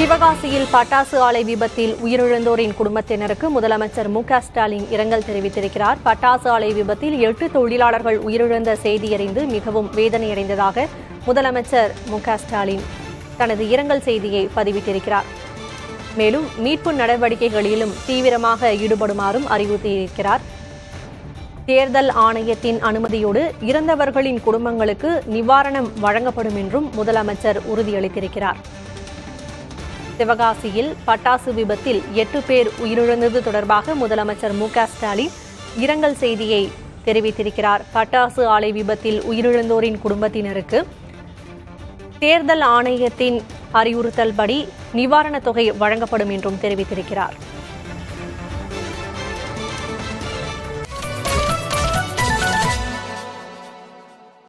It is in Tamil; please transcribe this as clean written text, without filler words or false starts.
சிவகாசியில் பட்டாசு ஆலை விபத்தில் உயிரிழந்தோரின் குடும்பத்தினருக்கு முதலமைச்சர் மு.க.ஸ்டாலின் இரங்கல் தெரிவித்திருக்கிறார். பட்டாசு ஆலை விபத்தில் 8 தொழிலாளர்கள் உயிரிழந்த செய்தியறிந்து மிகவும் வேதனையடைந்ததாக முதலமைச்சர் மு.க.ஸ்டாலின் தனது இரங்கல் செய்தியை பதிவிட்டிருக்கிறார். மேலும் மீட்பு நடவடிக்கைகளிலும் தீவிரமாக ஈடுபடுமாறும் அறிவுறுத்தியிருக்கிறார். தேர்தல் ஆணையத்தின் அனுமதியோடு இறந்தவர்களின் குடும்பங்களுக்கு நிவாரணம் வழங்கப்படும் என்றும் முதலமைச்சர் உறுதியளித்திருக்கிறார். சிவகாசியில் பட்டாசு விபத்தில் 8 பேர் உயிரிழந்தது தொடர்பாக முதலமைச்சர் மு.க.ஸ்டாலின் இரங்கல் செய்தியை தெரிவித்திருக்கிறார். பட்டாசு ஆலை விபத்தில் உயிரிழந்தோரின் குடும்பத்தினருக்கு தேர்தல் ஆணையத்தின் அறிவுறுத்தல்படி நிவாரணத் தொகை வழங்கப்படும் என்றும் தெரிவித்திருக்கிறார்.